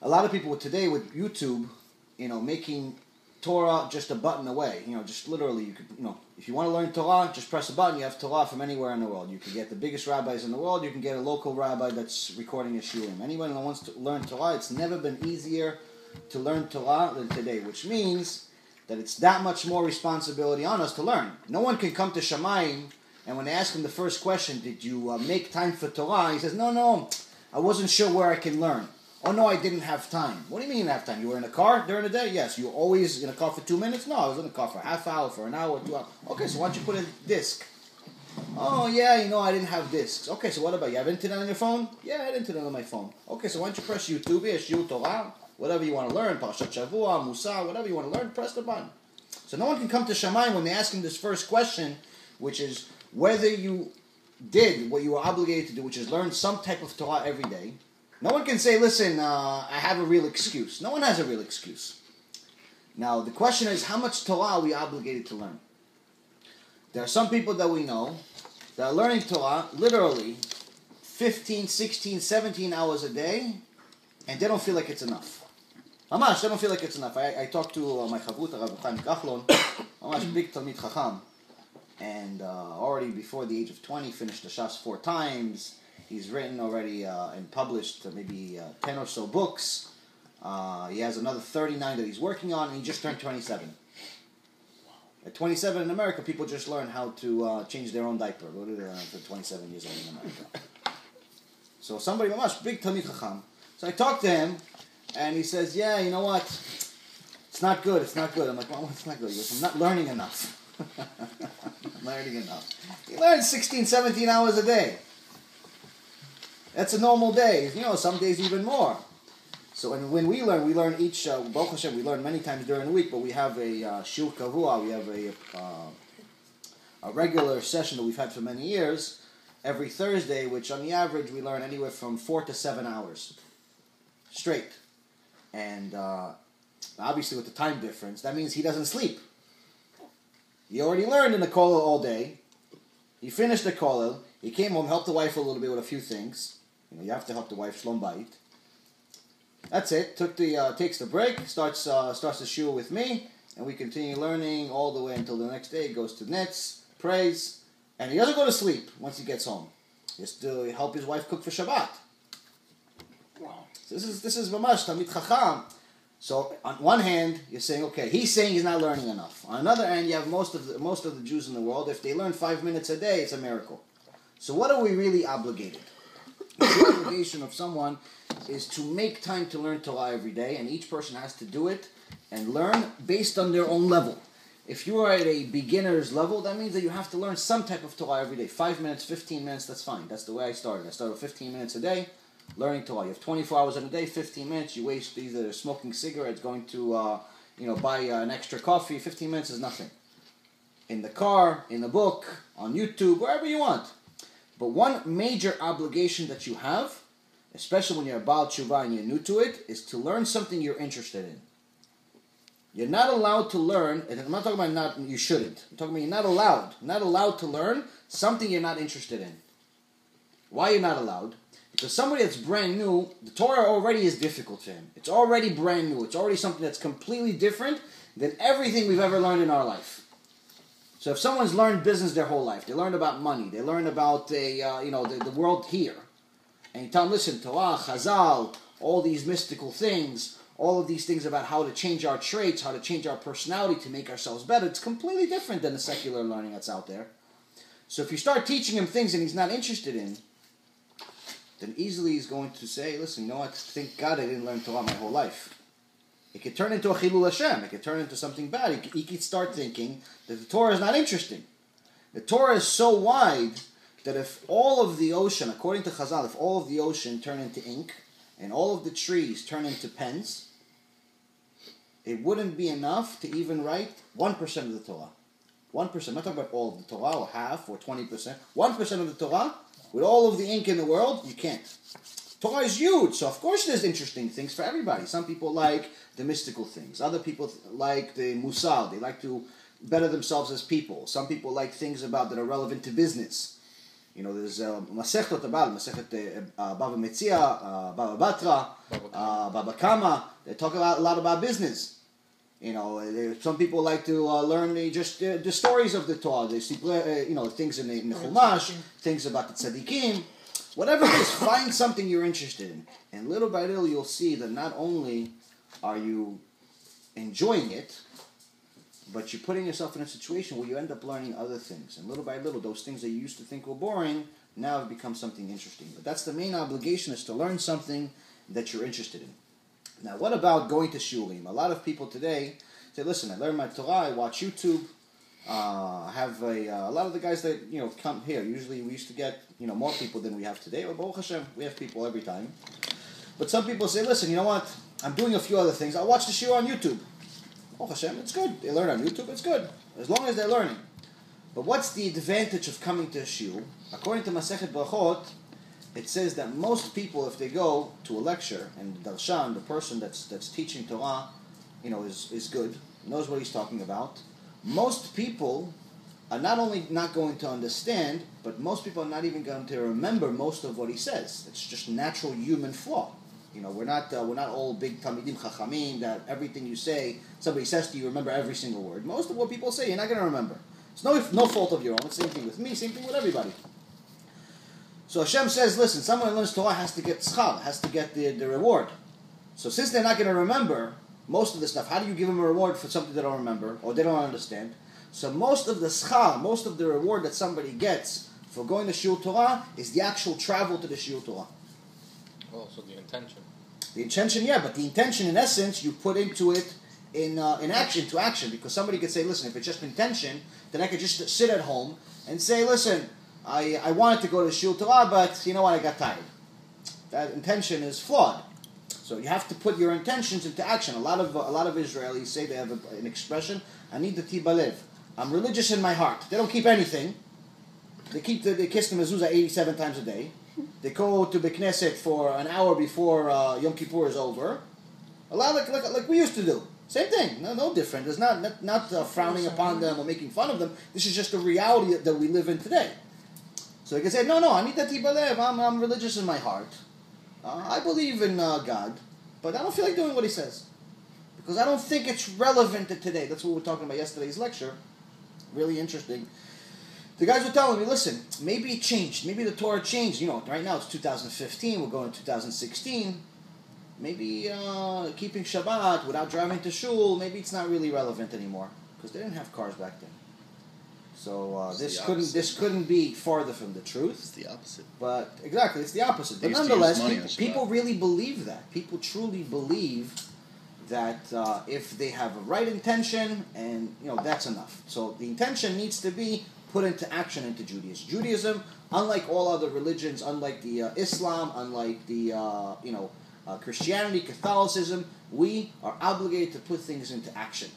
a lot of people today with YouTube, making Torah just a button away. Just literally, you could, if you want to learn Torah, just press a button. You have Torah from anywhere in the world. You can get the biggest rabbis in the world. You can get a local rabbi that's recording a shiurim. Anyone who wants to learn Torah, it's never been easier to learn Torah than today, which means that it's that much more responsibility on us to learn. No one can come to Shamayim, and when they ask him the first question, did you make time for Torah? He says, no, I wasn't sure where I can learn. Oh, no, I didn't have time. What do you mean you didn't have time? You were in a car during the day? Yes. You were always in a car for 2 minutes? No, I was in a car for a half hour, for an hour, 2 hours. Okay, so why don't you put a disc? Oh, yeah, I didn't have discs. Okay, so what about you? have internet on your phone? Yeah, I had internet on my phone. Okay, so why don't you press YouTube here, Shiur Torah, whatever you want to learn, Parashat Shavua, Musa, whatever you want to learn, press the button. So no one can come to Shamayim when they ask him this first question, which is whether you did what you were obligated to do, which is learn some type of Torah every day. No one can say, listen, I have a real excuse. No one has a real excuse. Now, the question is, how much Torah are we obligated to learn? There are some people that we know that are learning Torah literally 15, 16, 17 hours a day, and they don't feel like it's enough. Mamash, they don't feel like it's enough. I talked to my chavruta, Rabbi Chaim Kachlon, Mamash, big Talmid Chacham, and already before the age of 20, finished the Shas 4 times. He's written already and published maybe 10 or so books. He has another 39 that he's working on, and he just turned 27. At 27 in America, people just learn how to change their own diaper. What are they for 27 years old in America? So somebody, mamash, big Talmid Chacham. So I talked to him, and he says, yeah, you know what? It's not good. I'm like, well, it's not good? He goes, I'm not learning enough. I'm learning enough. He learns 16, 17 hours a day. That's a normal day. Some days even more. So when we learn each, Baruch Hashem, we learn many times during the week, but we have a shiur kavua, we have a regular session that we've had for many years, every Thursday, which on the average we learn anywhere from 4 to 7 hours straight. And obviously with the time difference, that means he doesn't sleep. He already learned in the kollel all day. He finished the kollel. He came home, helped the wife a little bit with a few things. You have to help the wife, shlom bayit. That's it. Takes the break, starts the shiur with me, and we continue learning all the way until the next day. He goes to nets, prays, and he doesn't go to sleep once he gets home. He has to help his wife cook for Shabbat. Wow. So this is mamash Talmid Chacham. So on one hand, you're saying, okay, he's saying he's not learning enough. On another hand, you have most of the Jews in the world. If they learn 5 minutes a day, it's a miracle. So what are we really obligated? The obligation of someone is to make time to learn Torah every day, and each person has to do it and learn based on their own level. If you are at a beginner's level, that means that you have to learn some type of Torah every day. 5 minutes, 15 minutes, that's fine. That's the way I started. I started with 15 minutes a day, learning Torah. You have 24 hours in a day, 15 minutes. You waste either smoking cigarettes, going to buy an extra coffee. 15 minutes is nothing. In the car, in a book, on YouTube, wherever you want. But one major obligation that you have, especially when you're a Baal Teshuva and you're new to it, is to learn something you're interested in. You're not allowed to learn, and I'm not talking about you shouldn't. I'm talking about you're not allowed to learn something you're not interested in. Why you're not allowed? Because somebody that's brand new, the Torah already is difficult for him. It's already brand new. It's already something that's completely different than everything we've ever learned in our life. So if someone's learned business their whole life, they learned about money, they learned about the world here, and you tell them, listen, Torah, Chazal, all these mystical things, all of these things about how to change our traits, how to change our personality to make ourselves better, it's completely different than the secular learning that's out there. So if you start teaching him things that he's not interested in, then easily he's going to say, listen, you know what, thank God I didn't learn Torah my whole life. It could turn into a chilul Hashem. It could turn into something bad. He could start thinking that the Torah is not interesting. The Torah is so wide that if all of the ocean, according to Chazal, if all of the ocean turn into ink and all of the trees turn into pens, it wouldn't be enough to even write 1% of the Torah. 1%. I'm not talking about all of the Torah or half or 20%. 1% of the Torah, with all of the ink in the world, you can't. Torah is huge, so of course there's interesting things for everybody. Some people like the mystical things. Other people like the musal. They like to better themselves as people. Some people like things that are relevant to business. There's Masechtot about Masechet Bava Metzia, Baba Batra, Baba Kama. They talk a lot about business. Some people like to learn the stories of the Torah. They see, things in the Chumash, things about the tzaddikim, whatever it is. Find something you're interested in, and little by little you'll see that not only are you enjoying it, but you're putting yourself in a situation where you end up learning other things, and little by little, those things that you used to think were boring now have become something interesting. But that's the main obligation: is to learn something that you're interested in. Now, what about going to shulim? A lot of people today say, listen, I learn my Torah, I watch YouTube, have a lot of the guys that, come here. Usually we used to get, more people than we have today. But Baruch Hashem, we have people every time. But some people say, listen, you know what? I'm doing a few other things. I'll watch the shiur on YouTube. Baruch Hashem, it's good. They learn on YouTube, it's good. As long as they're learning. But what's the advantage of coming to a shiur? According to Masechet Brachot, it says that most people, if they go to a lecture, and the darshan, the person that's teaching Torah, is good, knows what he's talking about, most people are not only not going to understand, but most people are not even going to remember most of what he says. It's just natural human flaw. We're not all big Talmidim Chachamim that everything you say, somebody says to you, remember every single word. Most of what people say, you're not going to remember. It's no fault of your own. It's the same thing with me, same thing with everybody. So Hashem says, listen, someone who learns Torah has to get tzchar, has to get the reward. So since they're not going to remember most of the stuff, how do you give them a reward for something they don't remember or they don't understand? So most of the tzchar, most of the reward that somebody gets for going to shiur Torah is the actual travel to the shiur Torah. Oh, so the intention. The intention, yeah, but the intention, in essence, you put into it in action, because somebody could say, listen, if it's just intention, then I could just sit at home and say, listen, I wanted to go to shiur Torah, but you know what, I got tired. That intention is flawed. So you have to put your intentions into action. A lot of Israelis say, they have an expression, ani dati balev. I'm religious in my heart. They don't keep anything. They kiss the mezuzah 87 times a day. They go to the Knesset for an hour before Yom Kippur is over. A lot like we used to do. Same thing. No different. It's not frowning upon them or making fun of them. This is just the reality that we live in today. So you can say, no, ani dati balev. I'm religious in my heart. I believe in God, but I don't feel like doing what he says. Because I don't think it's relevant to today. That's what we were talking about yesterday's lecture. Really interesting. The guys were telling me, listen, maybe it changed. Maybe the Torah changed. Right now it's 2015. We're going to 2016. Maybe keeping Shabbat without driving to shul, maybe it's not really relevant anymore. Because they didn't have cars back then. So this couldn't be farther from the truth. It's the opposite. But exactly, it's the opposite. But nonetheless, people really believe that. People truly believe that if they have a right intention, and that's enough. So the intention needs to be put into action into Judaism. Judaism, unlike all other religions, unlike the Islam, unlike the Christianity, Catholicism, we are obligated to put things into action.